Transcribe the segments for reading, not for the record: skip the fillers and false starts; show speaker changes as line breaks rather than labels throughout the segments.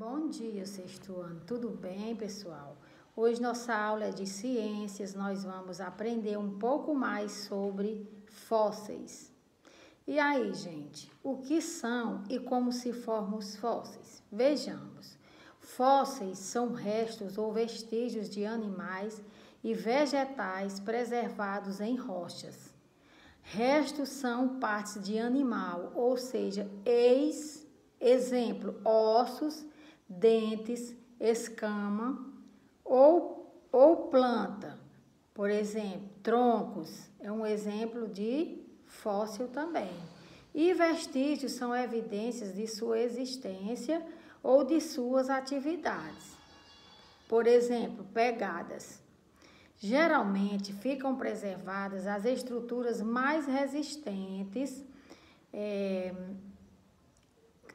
Bom dia, sexto ano. Tudo bem, pessoal? Hoje nossa aula é de ciências. Nós vamos aprender um pouco mais sobre fósseis. E aí, gente, o que são e como se formam os fósseis? Vejamos. Fósseis são restos ou vestígios de animais e vegetais preservados em rochas. Restos são partes de animal, ou seja, exemplo, ossos, dentes, escama ou planta. Por exemplo, troncos é um exemplo de fóssil também. E vestígios são evidências de sua existência ou de suas atividades. Por exemplo, pegadas. Geralmente ficam preservadas as estruturas mais resistentes,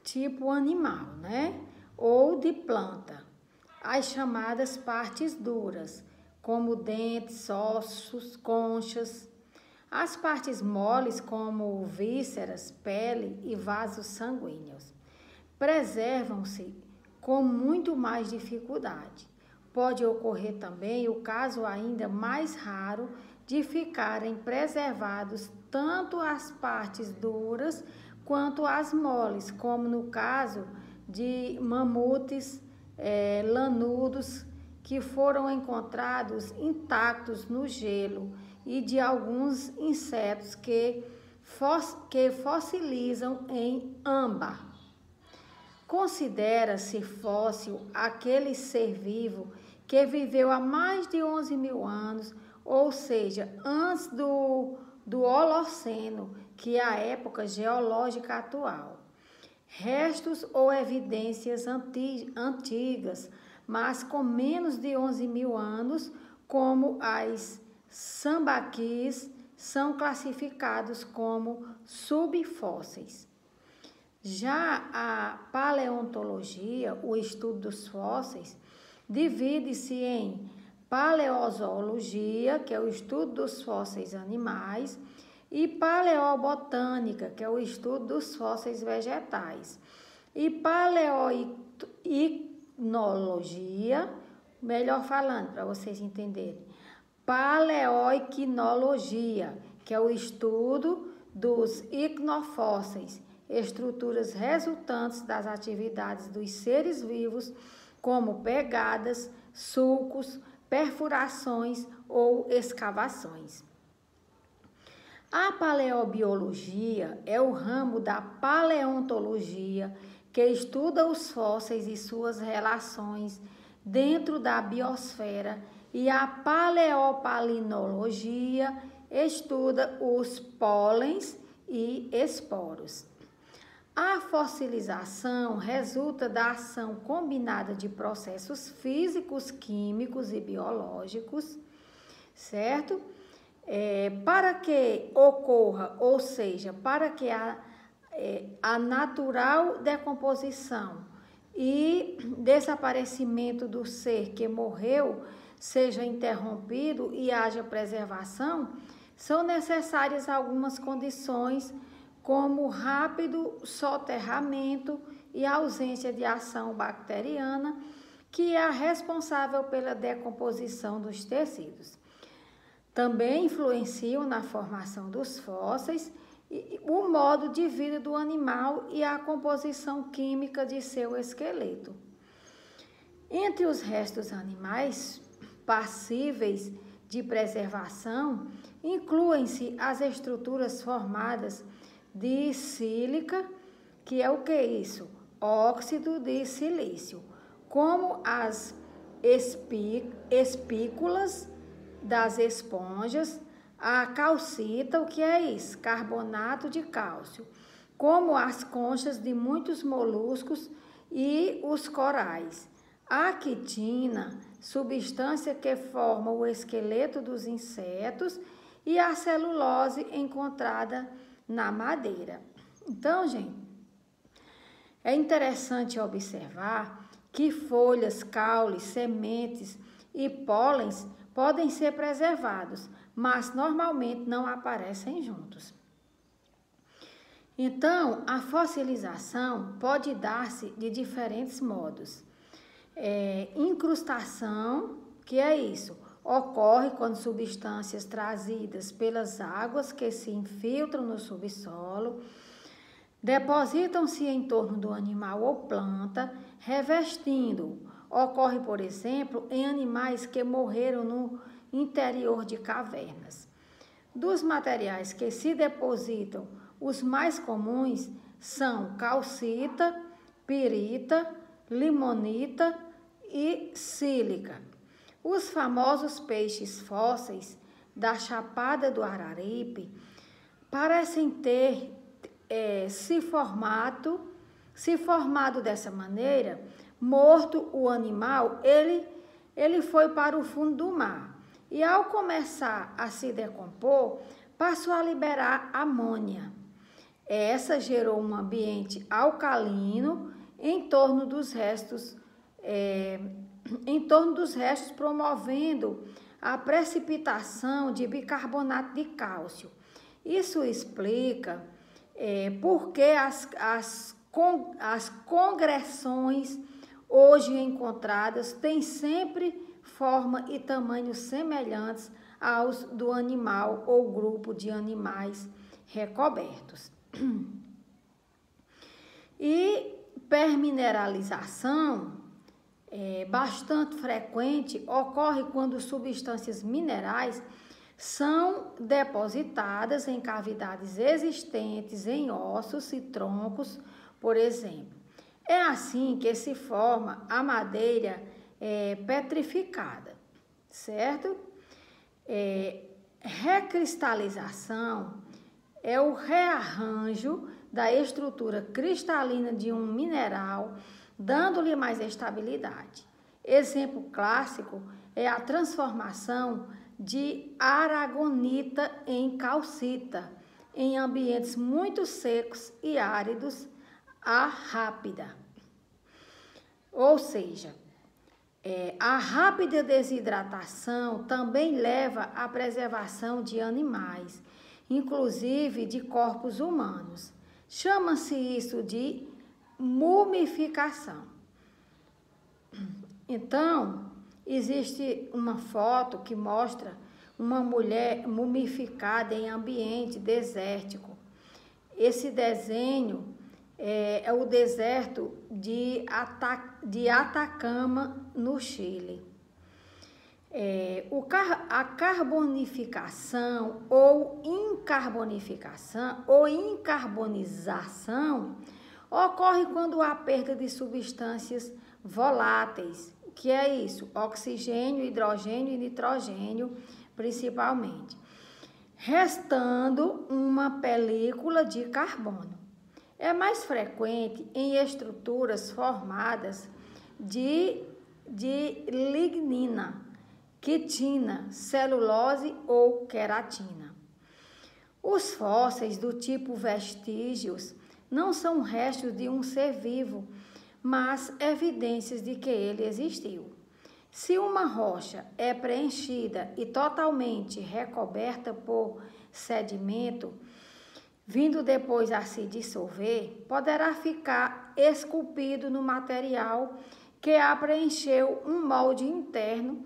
tipo animal, né? Ou de planta. As chamadas partes duras, como dentes, ossos, conchas. As partes moles, como vísceras, pele e vasos sanguíneos. Preservam-se com muito mais dificuldade. Pode ocorrer também o caso ainda mais raro de ficarem preservados tanto as partes duras quanto as moles, como no caso de mamutes lanudos que foram encontrados intactos no gelo e de alguns insetos que fossilizam em âmbar. Considera-se fóssil aquele ser vivo que viveu há mais de 11 mil anos, ou seja, antes do Holoceno, que é a época geológica atual. Restos ou evidências antigas, mas com menos de 11 mil anos, como as sambaquis, são classificados como subfósseis. Já a paleontologia, o estudo dos fósseis, divide-se em paleozoologia, que é o estudo dos fósseis animais, e paleobotânica, que é o estudo dos fósseis vegetais, e paleoicnologia, melhor falando para vocês entenderem, paleoiquinologia, que é o estudo dos icnofósseis, estruturas resultantes das atividades dos seres vivos, como pegadas, sulcos, perfurações ou escavações. A paleobiologia é o ramo da paleontologia que estuda os fósseis e suas relações dentro da biosfera, e a paleopalinologia estuda os pólens e esporos. A fossilização resulta da ação combinada de processos físicos, químicos e biológicos, certo? Para que ocorra, ou seja, para que a natural decomposição e desaparecimento do ser que morreu seja interrompido e haja preservação, são necessárias algumas condições, como rápido soterramento e ausência de ação bacteriana, que é a responsável pela decomposição dos tecidos. Também influenciam na formação dos fósseis o modo de vida do animal e a composição química de seu esqueleto. Entre os restos animais passíveis de preservação, incluem-se as estruturas formadas de sílica, que é o que é isso? Óxido de silício, como as espículas das esponjas, a calcita, o que é isso? Carbonato de cálcio, como as conchas de muitos moluscos e os corais. A quitina, substância que forma o esqueleto dos insetos, e a celulose encontrada na madeira. Então, gente, é interessante observar que folhas, caules, sementes e pólens podem ser preservados, mas normalmente não aparecem juntos. Então, a fossilização pode dar-se de diferentes modos. Incrustação, que é isso? Ocorre quando substâncias trazidas pelas águas que se infiltram no subsolo depositam-se em torno do animal ou planta, revestindo-o. Ocorre, por exemplo, em animais que morreram no interior de cavernas. Dos materiais que se depositam, os mais comuns são calcita, pirita, limonita e sílica. Os famosos peixes fósseis da Chapada do Araripe parecem ter se formado dessa maneira. Morto o animal, ele foi para o fundo do mar e, ao começar a se decompor, passou a liberar amônia. Essa gerou um ambiente alcalino em torno dos restos, promovendo a precipitação de bicarbonato de cálcio. Isso explica por que as congressões hoje encontradas têm sempre forma e tamanho semelhantes aos do animal ou grupo de animais recobertos. E permineralização bastante frequente ocorre quando substâncias minerais são depositadas em cavidades existentes em ossos e troncos, por exemplo. É assim que se forma a madeira petrificada, certo? Recristalização é o rearranjo da estrutura cristalina de um mineral, dando-lhe mais estabilidade. Exemplo clássico é a transformação de aragonita em calcita, em ambientes muito secos e áridos, a rápida. Ou seja, a rápida desidratação também leva à preservação de animais, inclusive de corpos humanos. Chama-se isso de mumificação. Então, existe uma foto que mostra uma mulher mumificada em ambiente desértico. Esse desenho é o deserto de Atacama, no Chile. A carbonificação ou incarbonização ocorre quando há perda de substâncias voláteis, que é isso, oxigênio, hidrogênio e nitrogênio, principalmente, restando uma película de carbono. É mais frequente em estruturas formadas de lignina, quitina, celulose ou queratina. Os fósseis do tipo vestígios não são restos de um ser vivo, mas evidências de que ele existiu. Se uma rocha é preenchida e totalmente recoberta por sedimento, vindo depois a se dissolver, poderá ficar esculpido no material que a preencheu um molde interno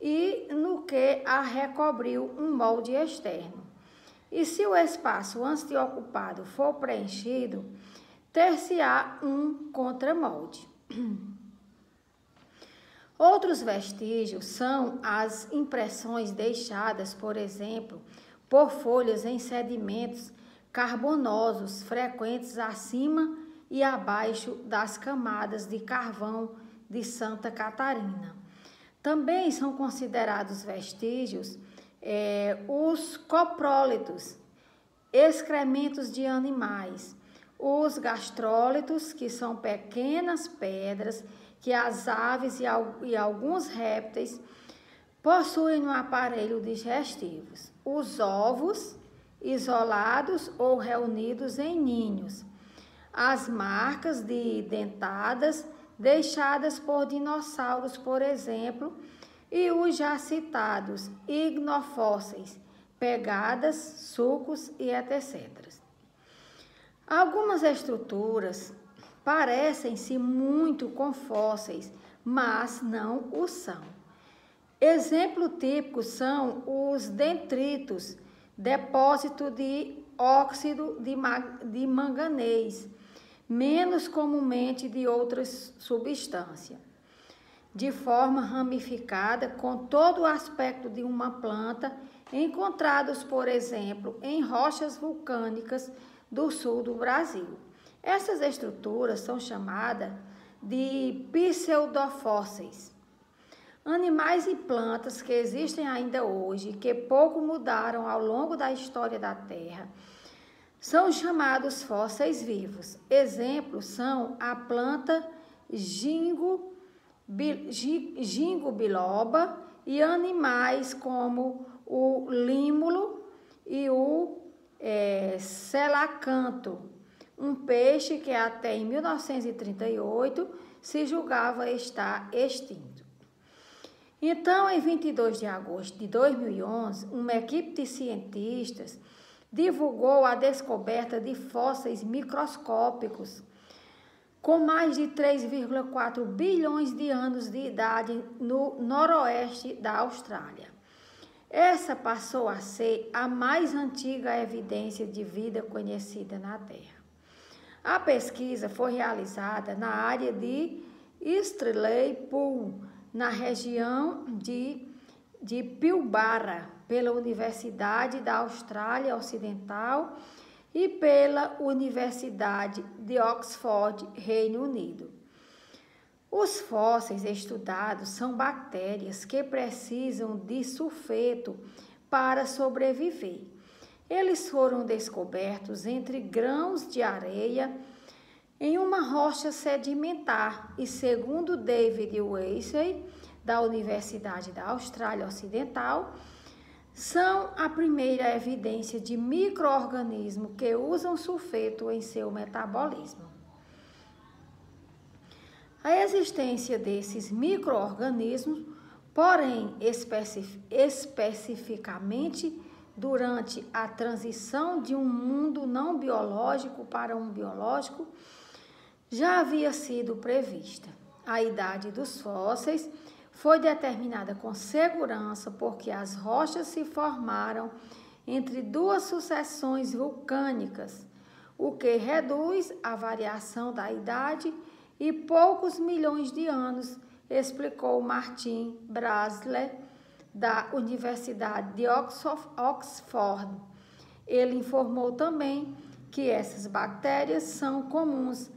e no que a recobriu um molde externo. E se o espaço antes ocupado for preenchido, ter-se-á um contramolde. Outros vestígios são as impressões deixadas, por exemplo, por folhas em sedimentos carbonosos frequentes acima e abaixo das camadas de carvão de Santa Catarina. Também são considerados vestígios os coprólitos, excrementos de animais, os gastrólitos, que são pequenas pedras que as aves e alguns répteis possuem no aparelho digestivo, os ovos isolados ou reunidos em ninhos, as marcas de dentadas deixadas por dinossauros, por exemplo, e os já citados ignofósseis, pegadas, sucos e etc. Algumas estruturas parecem-se muito com fósseis, mas não o são. Exemplo típico são os detritos, depósito de óxido de manganês, menos comumente de outras substâncias, de forma ramificada com todo o aspecto de uma planta, encontrados, por exemplo, em rochas vulcânicas do sul do Brasil. Essas estruturas são chamadas de pseudofósseis. Animais e plantas que existem ainda hoje, que pouco mudaram ao longo da história da Terra, são chamados fósseis vivos. Exemplos são a planta ginkgo biloba e animais como o límulo e o selacanto, um peixe que até em 1938 se julgava estar extinto. Então, em 22 de agosto de 2011, uma equipe de cientistas divulgou a descoberta de fósseis microscópicos com mais de 3,4 bilhões de anos de idade no noroeste da Austrália. Essa passou a ser a mais antiga evidência de vida conhecida na Terra. A pesquisa foi realizada na área de Streley Pool, na região de Pilbara, pela Universidade da Austrália Ocidental e pela Universidade de Oxford, Reino Unido. Os fósseis estudados são bactérias que precisam de sulfeto para sobreviver. Eles foram descobertos entre grãos de areia em uma rocha sedimentar e, segundo David Weissey, da Universidade da Austrália Ocidental, são a primeira evidência de micro-organismos que usam sulfeto em seu metabolismo. A existência desses micro-organismos, porém especificamente durante a transição de um mundo não biológico para um biológico, já havia sido prevista. A idade dos fósseis foi determinada com segurança porque as rochas se formaram entre duas sucessões vulcânicas, o que reduz a variação da idade e poucos milhões de anos, explicou Martin Brasler, da Universidade de Oxford. Ele informou também que essas bactérias são comuns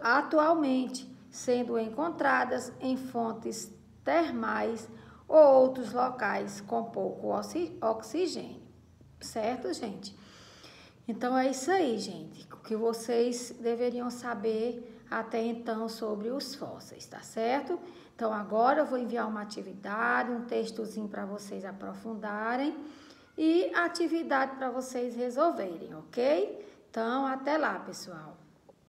atualmente, sendo encontradas em fontes termais ou outros locais com pouco oxigênio. Certo, gente? Então, é isso aí, gente, o que vocês deveriam saber até então sobre os fósseis, tá certo? Então, agora eu vou enviar uma atividade, um textozinho para vocês aprofundarem e atividade para vocês resolverem, ok? Então, até lá, pessoal.